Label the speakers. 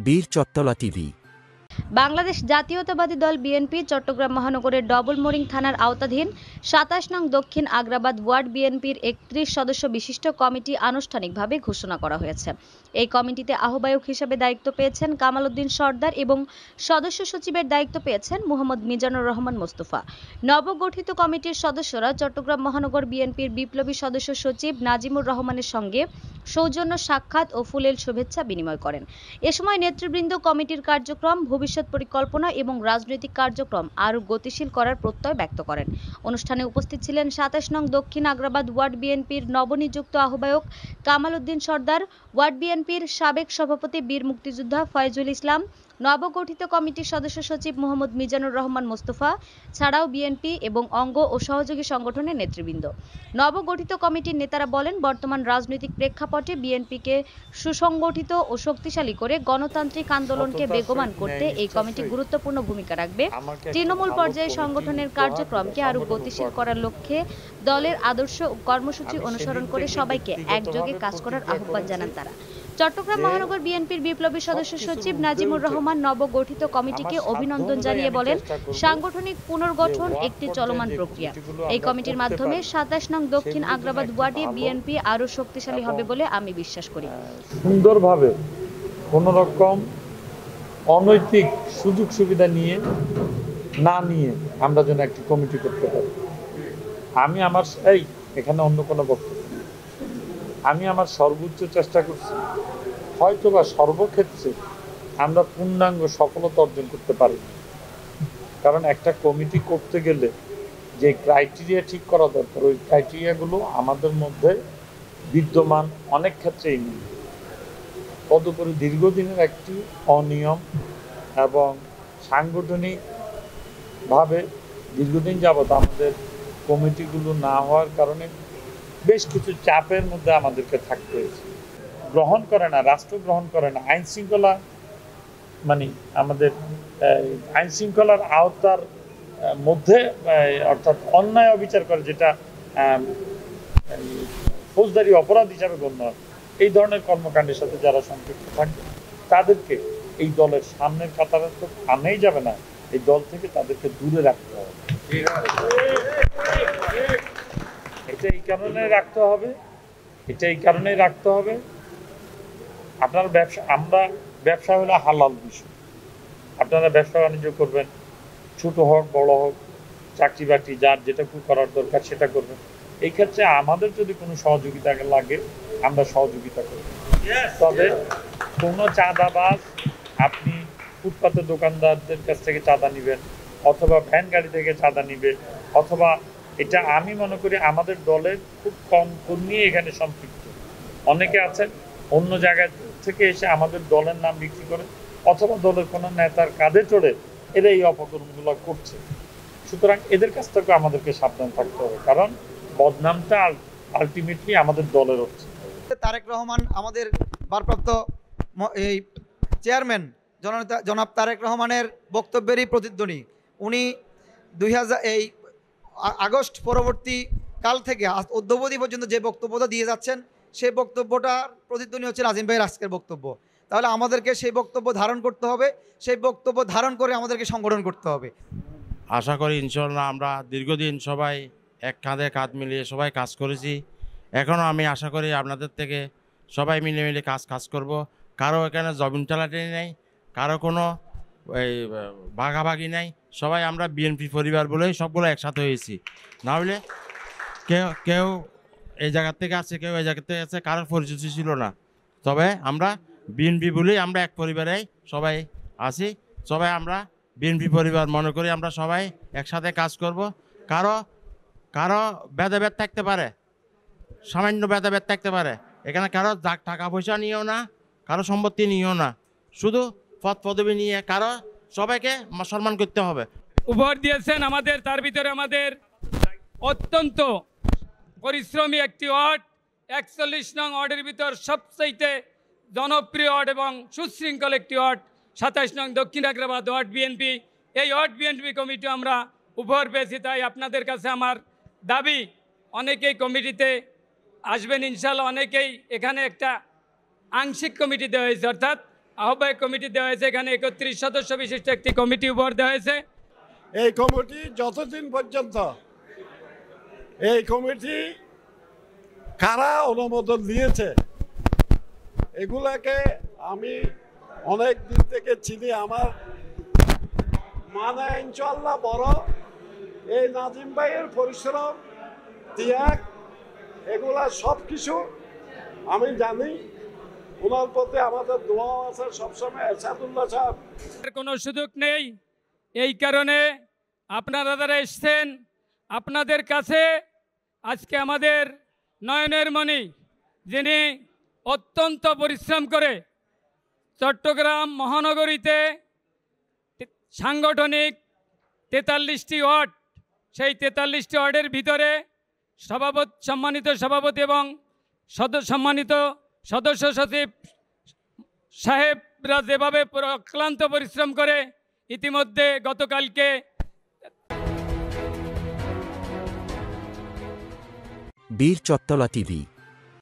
Speaker 1: বীর চট্টলা টিভি।
Speaker 2: বাংলাদেশ জাতীয়তাবাদী দল বিএনপি চট্টগ্রাম মহানগরের ডবল মোরিং থানার আওতাধীন ২৭ নং দক্ষিণ আগ্রাবাদ ওয়ার্ড বিএনপির ৩১ সদস্য বিশিষ্ট কমিটি আনুষ্ঠানিকভাবে ঘোষণা করা হয়েছে। এই কমিটিতে আহ্বায়ক হিসেবে দায়িত্ব পেয়েছেন কামাল উদ্দিন সর্দার এবং সদস্য সচিবের দায়িত্ব পেয়েছেন মোহাম্মদ মিজানুর রহমান মোস্তফা। নবগঠিত কমিটির সদস্যরা চট্টগ্রাম মহানগর বিএনপির বিপ্লবী সদস্য সচিব নাজিমুর রহমানের সঙ্গে সৌজন্য সাক্ষাৎ ও ফুলেল শুভেচ্ছা বিনিময় করেন। এ সময় নেতৃবৃন্দ কমিটির কার্যক্রম, ভবিষ্যৎ পরিকল্পনা এবং রাজনৈতিক কার্যক্রম আরও গতিশীল করার প্রত্যয় ব্যক্ত করেন। অনুষ্ঠানে উপস্থিত ছিলেন ২৭ নং দক্ষিণ আগ্রাবাদ ওয়ার্ড বিএনপির নবনিযুক্ত আহ্বায়ক কামাল উদ্দিন সর্দার, ওয়ার্ড বিএনপির সাবেক সভাপতি বীর মুক্তিযোদ্ধা ফয়জুল ইসলাম, নবগঠিত কমিটির সদস্য সচিব মোহাম্মদ মিজানুর রহমান মোস্তফা ছাড়াও বিএনপি এবং অঙ্গ ও সহযোগী সংগঠনের নেতৃবৃন্দ। নবগঠিত কমিটির নেতারা বলেন, বর্তমান রাজনৈতিক প্রেক্ষাপটে বিএনপিকে সুসংগঠিত ও শক্তিশালী করে গণতান্ত্রিক আন্দোলনকে বেগবান করতে এই কমিটি গুরুত্বপূর্ণ ভূমিকা রাখবে। তৃণমূল পর্যায়ে সংগঠনের কার্যক্রমকে আরও গতিশীল করার লক্ষ্যে দলের আদর্শ ও কর্মসূচি অনুসরণ করে সবাইকে একযোগে কাজ করার আহ্বান জানান তারা। চট্টগ্রাম মহানগর বিএনপির বিপ্লবী সদস্য সচিব নাজিমুর রহমান নবগঠিত কমিটিকে অভিনন্দন জানিয়ে বলেন, সাংগঠনিক পুনর্গঠন একটি চলমান প্রক্রিয়া। এই কমিটির মাধ্যমে ২৭ নং দক্ষিণ আগ্রাবাদ ওয়ার্ডে বিএনপি আরও শক্তিশালী হবে বলে আমি বিশ্বাস করি।
Speaker 3: সুন্দরভাবে কোন রকম অনৈতিক সুযোগ সুবিধা না নিয়ে আমরা যেন একটি কমিটি করতে পারি। আমি আমার এখানে অন্য কোনো বক্তব্য, আমি আমার সর্বোচ্চ চেষ্টা করছি, হয়তোবা সর্বক্ষেত্রে আমরা পূর্ণাঙ্গ সফলতা অর্জন করতে পারি। কারণ একটা কমিটি করতে গেলে যে ক্রাইটেরিয়া ঠিক করা দরকার, ওই ক্রাইটেরিয়াগুলো আমাদের মধ্যে বিদ্যমান অনেক ক্ষেত্রেই নেই। তদুপরি দীর্ঘদিনের একটি অনিয়ম এবং সাংগঠনিকভাবে দীর্ঘদিন যাবৎ আমাদের কমিটিগুলো না হওয়ার কারণে বেশ কিছু চাপের মধ্যে আমাদেরকে থাকতে হয়েছে। গ্রহণ করে না, রাষ্ট্র গ্রহণ করে না, আইন শৃঙ্খলা আমাদের আইন শৃঙ্খলার আওতার মধ্যে অর্থাৎ অন্যায় অবিচার করে, যেটা ফৌজদারি অপরাধ হিসাবে গণ্য হয়। এই ধরনের কর্মকাণ্ডের সাথে যারা সম্পৃক্ত থাকবে তাদেরকে এই দলের সামনের কাতারে তো আনেই যাবে না, এই দল থেকে তাদেরকে দূরে রাখতে হবে। এটা এই কারণেই রাখতে হবে, আপনার ব্যবসা, ব্যবসা হলো হালাল বিষয়। আপনারা ব্যবসা বাণিজ্য করবেন, ছোট হোক বড় হোক, চাকরি বাকরি যার যেটা করার দরকার সেটা করবেন। এই ক্ষেত্রে আমাদের যদি কোনো সহযোগিতা লাগে আমরা সহযোগিতা করব। তবে কোনো চাঁদাবাজ, আপনি ফুটপাতের দোকানদারদের কাছ থেকে চাঁদা নেবেন অথবা ভ্যান গাড়ি থেকে চাঁদা নিবে, অথবা এটা আমি মনে করি আমাদের দলের খুব কম কর্মী এখানে সম্পৃক্ত। অনেকে আছেন অন্য জায়গা থেকে এসে আমাদের দলের নাম বিক্রি করে অথবা দলের কোনো নেতার কাঁধে চড়ে এরা এই অপকর্মগুলো করছে। সুতরাং এদের কাছ থেকে আমাদেরকে সাবধান থাকতে হবে, কারণ বদনামটা আলটিমেটলি আমাদের দলের হচ্ছে।
Speaker 4: তারেক রহমান আমাদের ভারপ্রাপ্ত এই চেয়ারম্যান জনাব তারেক রহমানের বক্তব্যেরই প্রতিধ্বনি। উনি 2000 আগস্ট পরবর্তী কাল থেকে অদ্যাবধি পর্যন্ত যে বক্তব্যটা দিয়ে যাচ্ছেন, সেই বক্তব্যটার প্রতিধ্বনি হচ্ছে নাজিম ভাইয়ের আজকের বক্তব্য। তাহলে আমাদেরকে সেই বক্তব্য ধারণ করতে হবে, সেই বক্তব্য ধারণ করে আমাদেরকে সংগঠন করতে হবে।
Speaker 5: আশা করি ইনশাল্লাহ আমরা দীর্ঘদিন সবাই এক কাঁধে কাঁধ মিলিয়ে সবাই কাজ করেছি। এখনও আমি আশা করি আপনাদের থেকে সবাই মিলে কাজ করব। কারো এখানে জমিন টালাটানি নেই, কারো কোনো ভাগাভাগি নেই, সবাই আমরা বিএনপি পরিবার বলেই সবগুলো একসাথে হয়েছি। না হলে কেউ এই জায়গার থেকে আছে, কেউ এই জায়গার থেকে আছে, কারোর পরিচিত ছিল না। তবে আমরা বিএনপি বলেই আমরা এক পরিবারেই সবাই আছি। সবাই আমরা বিএনপি পরিবার মনে করি, আমরা সবাই একসাথে কাজ করব। কারো ভেদাভেদ থাকতে পারে, সামান্য ভেদাভেদ থাকতে পারে, এখানে কারো টাকা পয়সা নিয়েও না, কারো সম্পত্তি নিয়েও না, শুধু পদ পদবি নিয়ে সবাইকে সম্মান করতে হবে।
Speaker 6: উপহার দিয়েছেন আমাদের, তার ভিতরে আমাদের অত্যন্ত পরিশ্রমী একটি ওয়ার্ড, 41 নং ওয়ার্ডের ভিতর সবচাইতে জনপ্রিয় ওয়ার্ড এবং সুশৃঙ্খল একটি ওয়ার্ড 27 নং দক্ষিণ আগ্রাবাদ ওয়ার্ড বিএনপি। এই ওয়ার্ড বিএনপি কমিটি আমরা উপহার পেয়েছি। তাই আপনাদের কাছে আমার দাবি, অনেকেই কমিটিতে আসবেন ইনশাল্লাহ। অনেকেই এখানে একটা আংশিক কমিটি দেওয়া হয়েছে, অর্থাৎ আহ্বায়ক কমিটি দেওয়া হয়েছে। এখানে 31 সদস্য বিশিষ্ট একটি কমিটি উপহার দেওয়া হয়েছে।
Speaker 1: এই কমিটি যতদিন পর্যন্ত এই কমিটি কারা অনুমোদন দিয়েছে এগুলাকে আমি অনেক দিন থেকে চিনি। আমার মানে ইনশাআল্লাহ বড় এই নাজিম ভাইয়ের পরিশ্রম ত্যাগ এগুলা সব কিছু আমি জানি। ওনার প্রতি আমাদের দোয়া আছে সবসময়। এরশাদুল্লাহ সাহেব
Speaker 6: কোনো সুযোগ নেই, এই কারণে আপনারা যারা এসছেন আপনাদের কাছে আজকে আমাদের নয়নের মণি, যিনি অত্যন্ত পরিশ্রম করে চট্টগ্রাম মহানগরীতে সাংগঠনিক 43টি ওয়ার্ড, সেই 43টি ওয়ার্ডের ভিতরে সম্মানিত সভাপতি এবং সম্মানিত সদস্য সচিব সাহেবরা যেভাবে অক্লান্ত পরিশ্রম করে ইতিমধ্যে গতকালকে
Speaker 7: বীর চট্টলা টিভি।